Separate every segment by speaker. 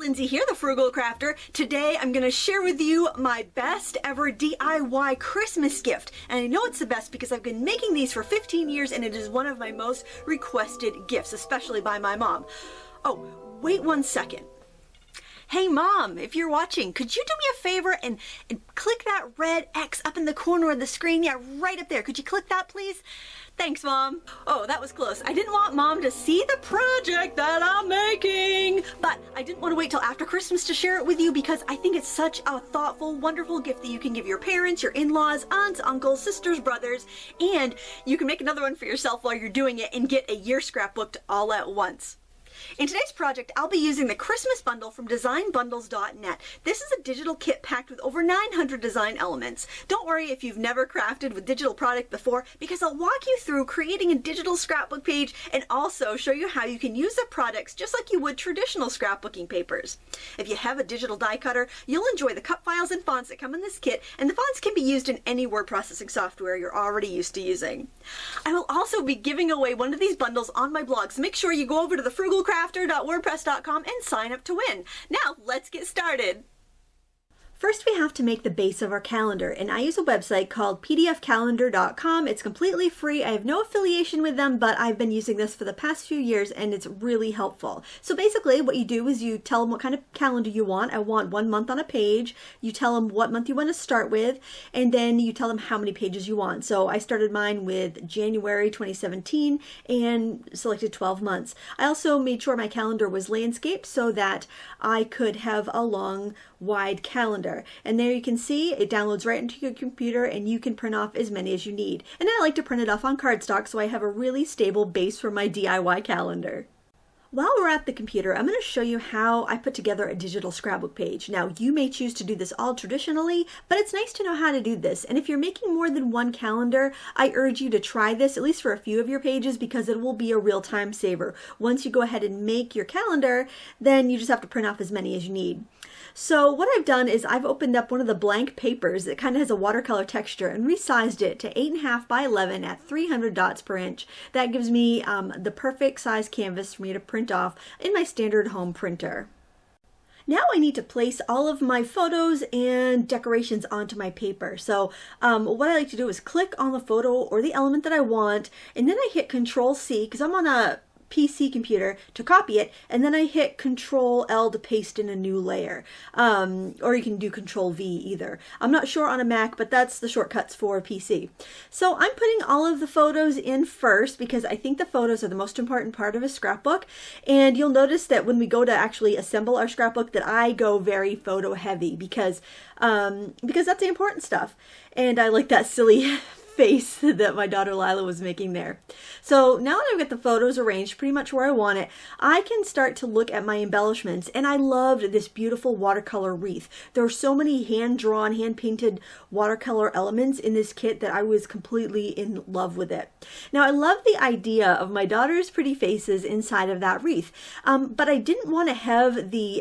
Speaker 1: Lindsay here, the Frugal Crafter. Today I'm going to share with you my best ever DIY Christmas gift. And I know it's the best because I've been making these for 15 years and it is one of my most requested gifts, especially by my mom. Oh, wait one second. Hey Mom, if you're watching, could you do me a favor and click that red X up in the corner of the screen? Yeah, right up there. Could you click that, please? Thanks, Mom. Oh, that was close. I didn't want Mom to see the project that I'm making, but I didn't want to wait till after Christmas to share it with you because I think it's such a thoughtful, wonderful gift that you can give your parents, your in-laws, aunts, uncles, sisters, brothers, and you can make another one for yourself while you're doing it and get a year scrapbooked all at once. In today's project, I'll be using the Christmas bundle from designbundles.net. This is a digital kit packed with over 900 design elements. Don't worry if you've never crafted with digital product before, because I'll walk you through creating a digital scrapbook page and also show you how you can use the products just like you would traditional scrapbooking papers. If you have a digital die cutter, you'll enjoy the cut files and fonts that come in this kit, and the fonts can be used in any word processing software you're already used to using. I will also be giving away one of these bundles on my blog, so make sure you go over to thefrugalcrafter.wordpress.com and sign up to win. Now, let's get started. First, we have to make the base of our calendar, and I use a website called pdfcalendar.com. It's completely free. I have no affiliation with them, but I've been using this for the past few years, and it's really helpful. So basically, what you do is you tell them what kind of calendar you want. I want 1 month on a page. You tell them what month you want to start with, and then you tell them how many pages you want. So I started mine with January 2017 and selected 12 months. I also made sure my calendar was landscaped so that I could have a long, wide calendar. And there you can see it downloads right into your computer and you can print off as many as you need. And I like to print it off on cardstock so I have a really stable base for my DIY calendar. While we're at the computer, I'm going to show you how I put together a digital scrapbook page. Now, you may choose to do this all traditionally, but it's nice to know how to do this. And if you're making more than one calendar, I urge you to try this, at least for a few of your pages, because it will be a real time saver. Once you go ahead and make your calendar, then you just have to print off as many as you need. So what I've done is I've opened up one of the blank papers that kind of has a watercolor texture and resized it to 8.5 by 11 at 300 dots per inch. That gives me the perfect size canvas for me to print off in my standard home printer. Now I need to place all of my photos and decorations onto my paper. So what I like to do is click on the photo or the element that I want, and then I hit Control-C because I'm on a PC computer to copy it, and then I hit Control-L to paste in a new layer. Or you can do Control-V either. I'm not sure on a Mac, but that's the shortcuts for PC. So I'm putting all of the photos in first because I think the photos are the most important part of a scrapbook. And you'll notice that when we go to actually assemble our scrapbook that I go very photo heavy because that's the important stuff. And I like that silly face that my daughter Lila was making there. So now that I've got the photos arranged pretty much where I want it, I can start to look at my embellishments, and I loved this beautiful watercolor wreath. There were so many hand-drawn, hand-painted watercolor elements in this kit that I was completely in love with it. Now I love the idea of my daughter's pretty faces inside of that wreath, but I didn't want to have the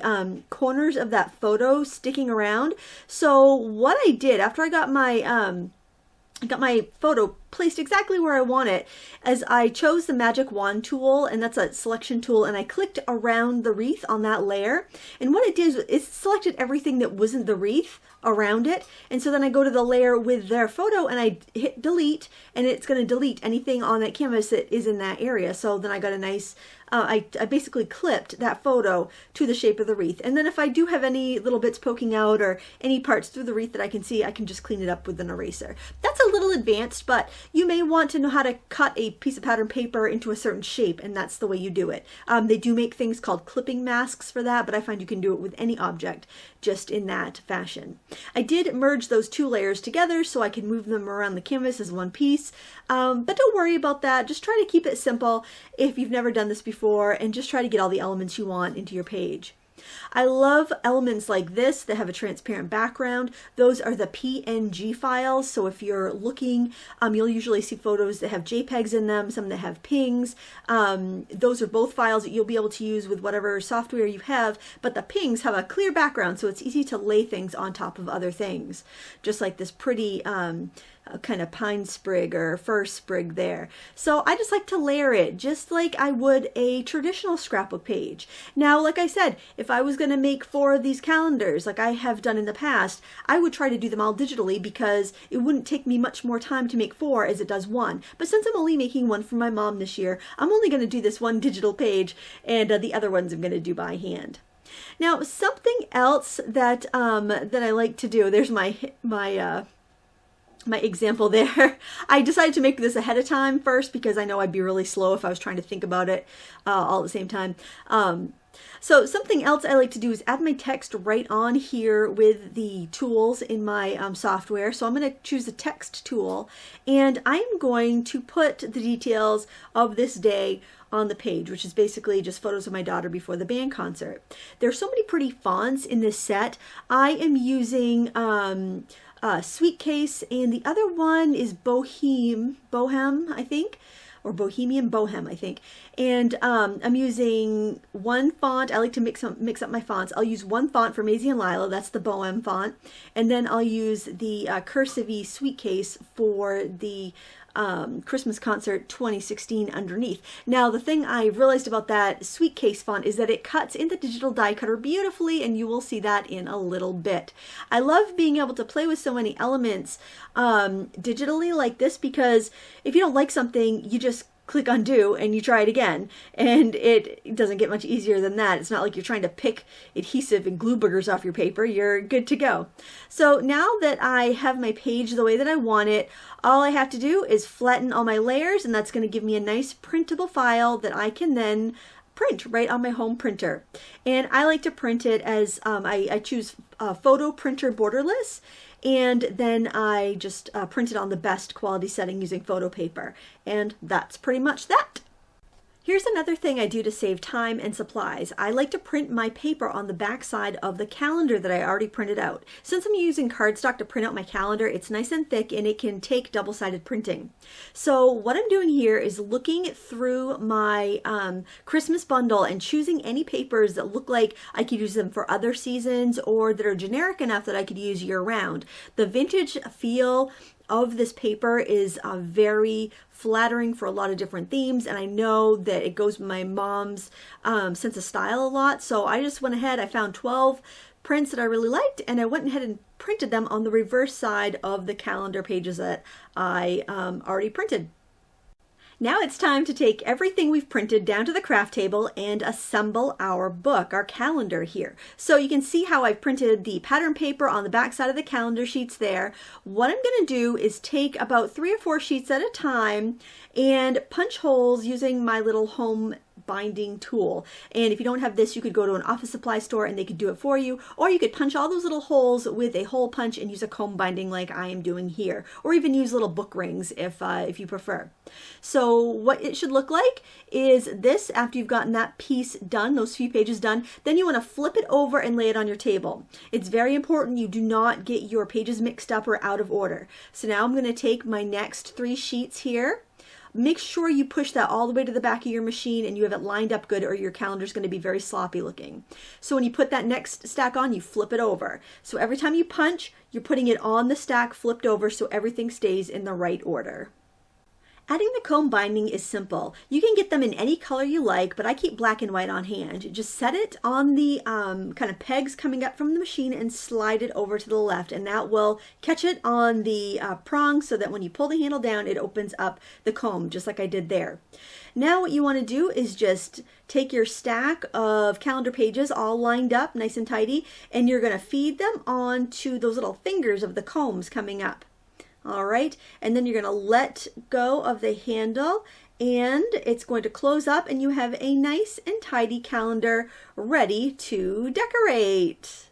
Speaker 1: corners of that photo sticking around. So what I did after I got my photo placed exactly where I want it, as I chose the magic wand tool, and that's a selection tool, and I clicked around the wreath on that layer, and what it did is it selected everything that wasn't the wreath around it. And so then I go to the layer with their photo and I hit delete, and it's going to delete anything on that canvas that is in that area. So then I got a nice I basically clipped that photo to the shape of the wreath. And then if I do have any little bits poking out or any parts through the wreath that I can see, I can just clean it up with an eraser. That's a little advanced, but you may want to know how to cut a piece of pattern paper into a certain shape, and that's the way you do it. They do make things called clipping masks for that, but I find you can do it with any object just in that fashion. I did merge those two layers together so I can move them around the canvas as one piece, but don't worry about that. Just try to keep it simple if you've never done this before, and just try to get all the elements you want into your page. I love elements like this that have a transparent background. Those are the PNG files. So if you're looking, you'll usually see photos that have JPEGs in them, some that have PNGs. Those are both files that you'll be able to use with whatever software you have, but the PNGs have a clear background, so it's easy to lay things on top of other things. Just like this pretty kind of pine sprig or fir sprig there. So I just like to layer it just like I would a traditional scrapbook page. Now, like I said, if I was going to make 4 of these calendars like I have done in the past, I would try to do them all digitally because it wouldn't take me much more time to make 4 as it does 1. But since I'm only making 1 for my mom this year, I'm only going to do this 1 digital page, and the other ones I'm going to do by hand. Now, something else that that I like to do, there's my example there. I decided to make this ahead of time first because I know I'd be really slow if I was trying to think about it all at the same time. So something else I like to do is add my text right on here with the tools in my software. So I'm going to choose the text tool, and I'm going to put the details of this day on the page, which is basically just photos of my daughter before the band concert. There's so many pretty fonts in this set. I am using Sweet Case, and the other one is Bohem, I think, or Bohemian Bohem, I think. And I'm using one font. I like to mix up my fonts. I'll use one font for Maisie and Lila. That's the Bohem font. And then I'll use the cursive Sweet Case for the Christmas Concert 2016 underneath. Now, the thing I realized about that Sweet Case font is that it cuts in the digital die cutter beautifully, and you will see that in a little bit. I love being able to play with so many elements digitally like this, because if you don't like something, you just click undo and you try it again, and it doesn't get much easier than that. It's not like you're trying to pick adhesive and glue boogers off your paper. You're good to go. So now that I have my page the way that I want it, all I have to do is flatten all my layers, and that's going to give me a nice printable file that I can then print right on my home printer. And I like to print it as I choose photo printer borderless, and then I just print it on the best quality setting using photo paper. And that's pretty much that. Here's another thing I do to save time and supplies. I like to print my paper on the back side of the calendar that I already printed out. Since I'm using cardstock to print out my calendar, it's nice and thick and it can take double-sided printing. So what I'm doing here is looking through my Christmas bundle and choosing any papers that look like I could use them for other seasons or that are generic enough that I could use year-round. The vintage feel of this paper is very flattering for a lot of different themes, and I know that it goes with my mom's sense of style a lot. So I just went ahead, I found 12 prints that I really liked, and I went ahead and printed them on the reverse side of the calendar pages that I already printed. Now it's time to take everything we've printed down to the craft table and assemble our book, our calendar here. So you can see how I've printed the pattern paper on the back side of the calendar sheets there. What I'm going to do is take about 3 or 4 sheets at a time and punch holes using my little home binding tool. And if you don't have this, you could go to an office supply store and they could do it for you, or you could punch all those little holes with a hole punch and use a comb binding like I am doing here, or even use little book rings if you prefer. So what it should look like is this. After you've gotten that piece done, those few pages done, then you want to flip it over and lay it on your table. It's very important you do not get your pages mixed up or out of order. So now I'm going to take my next 3 sheets here. Make sure you push that all the way to the back of your machine and you have it lined up good, or your calendar is going to be very sloppy looking. So when you put that next stack on, you flip it over. So every time you punch, you're putting it on the stack flipped over so everything stays in the right order. Adding the comb binding is simple. You can get them in any color you like, but I keep black and white on hand. Just set it on the kind of pegs coming up from the machine and slide it over to the left, and that will catch it on the prong so that when you pull the handle down, it opens up the comb, just like I did there. Now what you want to do is just take your stack of calendar pages all lined up nice and tidy, and you're going to feed them onto those little fingers of the combs coming up. All right, and then you're going to let go of the handle and it's going to close up, and you have a nice and tidy calendar ready to decorate.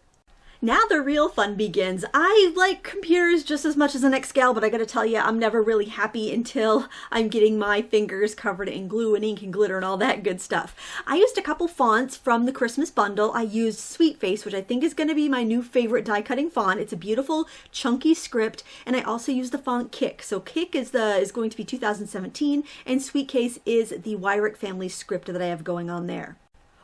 Speaker 1: Now the real fun begins. I like computers just as much as the next gal, but I gotta tell you, I'm never really happy until I'm getting my fingers covered in glue and ink and glitter and all that good stuff. I used a couple fonts from the Christmas bundle. I used Sweet Face, which I think is gonna be my new favorite die cutting font. It's a beautiful chunky script, and I also used the font Kick. So Kick is going to be 2017, and Sweet Case is the Weirich family script that I have going on there.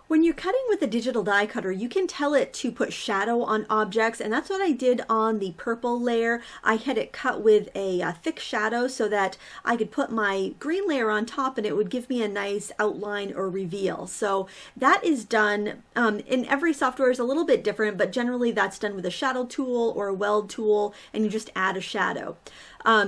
Speaker 1: When you're cutting with a digital die cutter, you can tell it to put shadow on objects, and that's what I did on the purple layer. I had it cut with a thick shadow so that I could put my green layer on top and it would give me a nice outline or reveal. So that is done, in every software is a little bit different, but generally that's done with a shadow tool or a weld tool, and you just add a shadow.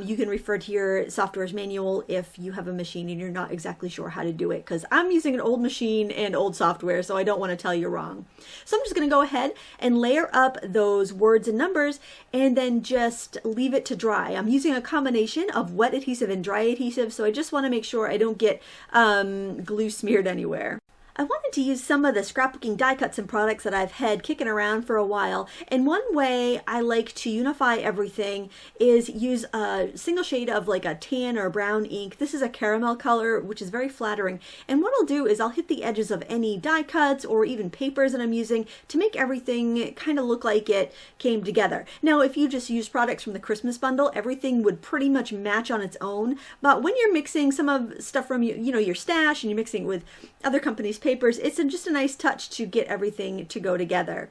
Speaker 1: You can refer to your software's manual if you have a machine and you're not exactly sure how to do it, because I'm using an old machine and old software, so I don't want to tell you wrong. So I'm just going to go ahead and layer up those words and numbers and then just leave it to dry. I'm using a combination of wet adhesive and dry adhesive, so I just want to make sure I don't get glue smeared anywhere. I wanted to use some of the scrapbooking die cuts and products that I've had kicking around for a while, and one way I like to unify everything is use a single shade of like a tan or a brown ink. This is a caramel color, which is very flattering, and what I'll do is I'll hit the edges of any die cuts or even papers that I'm using to make everything kind of look like it came together. Now, if you just use products from the Christmas bundle, everything would pretty much match on its own, but when you're mixing some of stuff from your stash and you're mixing it with other companies' papers, it's just a nice touch to get everything to go together.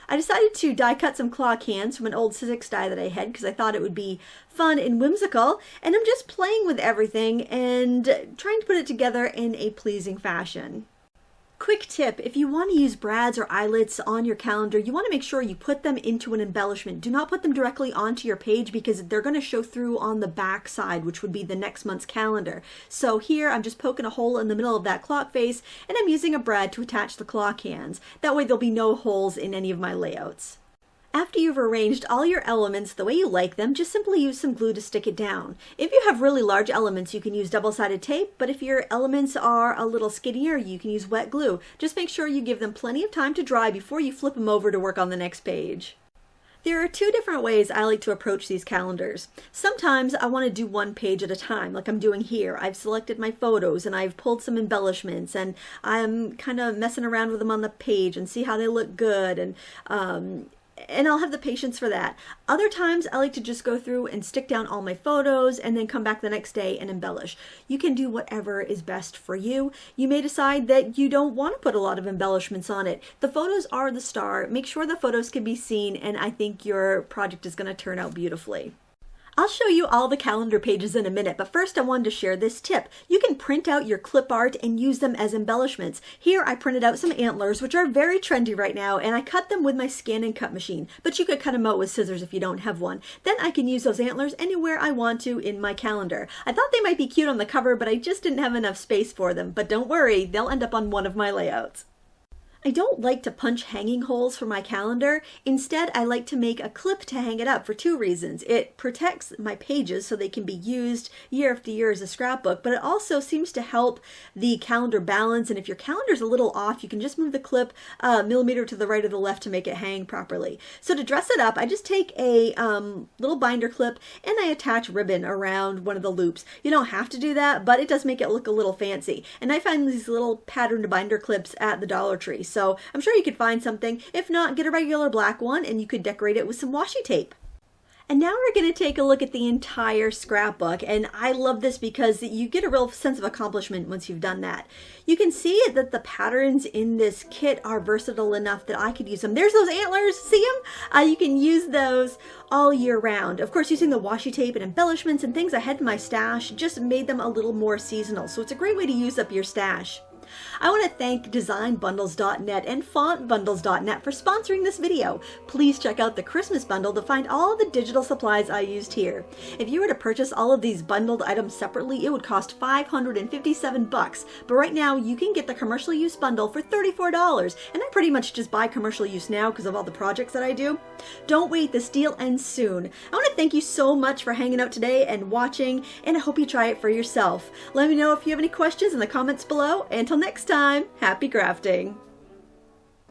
Speaker 1: I decided to die cut some claw cans from an old Sizzix die that I had because I thought it would be fun and whimsical, and I'm just playing with everything and trying to put it together in a pleasing fashion. Quick tip, if you want to use brads or eyelets on your calendar, you want to make sure you put them into an embellishment. Do not put them directly onto your page because they're going to show through on the back side, which would be the next month's calendar. So here I'm just poking a hole in the middle of that clock face, and I'm using a brad to attach the claw cans. That way there'll be no holes in any of my layouts. After you've arranged all your elements the way you like them, just simply use some glue to stick it down. If you have really large elements, you can use double-sided tape, but if your elements are a little skinnier, you can use wet glue. Just make sure you give them plenty of time to dry before you flip them over to work on the next page. There are two different ways I like to approach these calendars. Sometimes I want to do one page at a time, like I'm doing here. I've selected my photos and I've pulled some embellishments and I'm kind of messing around with them on the page and see how they look good, and I'll have the patience for that. Other times I like to just go through and stick down all my photos and then come back the next day and embellish. You can do whatever is best for you. You may decide that you don't want to put a lot of embellishments on it. The photos are the star. Make sure the photos can be seen, and I think your project is going to turn out beautifully. I'll show you all the calendar pages in a minute, but first I wanted to share this tip. You can print out your clip art and use them as embellishments. Here I printed out some antlers, which are very trendy right now, and I cut them with my scan and cut machine, but you could cut them out with scissors if you don't have one. Then I can use those antlers anywhere I want to in my calendar. I thought they might be cute on the cover, but I just didn't have enough space for them, but don't worry, they'll end up on one of my layouts. I don't like to punch hanging holes for my calendar. Instead, I like to make a clip to hang it up for two reasons. It protects my pages so they can be used year after year as a scrapbook, but it also seems to help the calendar balance, and if your calendar's a little off, you can just move the clip a millimeter to the right or the left to make it hang properly. So to dress it up, I just take a little binder clip and I attach ribbon around one of the loops. You don't have to do that, but it does make it look a little fancy. And I find these little patterned binder clips at the Dollar Tree. So I'm sure you could find something. If not, get a regular black one and you could decorate it with some washi tape. And now we're going to take a look at the entire scrapbook, and I love this because you get a real sense of accomplishment once you've done that. You can see that the patterns in this kit are versatile enough that I could use them. There's those antlers, see them? You can use those all year round. Of course, using the washi tape and embellishments and things I had in my stash just made them a little more seasonal, so it's a great way to use up your stash. I want to thank designbundles.net and fontbundles.net for sponsoring this video. Please check out the Christmas bundle to find all the digital supplies I used here. If you were to purchase all of these bundled items separately, it would cost $557, but right now you can get the commercial use bundle for $34, and I pretty much just buy commercial use now because of all the projects that I do. Don't wait, this deal ends soon. I want to thank you so much for hanging out today and watching, and I hope you try it for yourself. Let me know if you have any questions in the comments below. Until next time, happy crafting!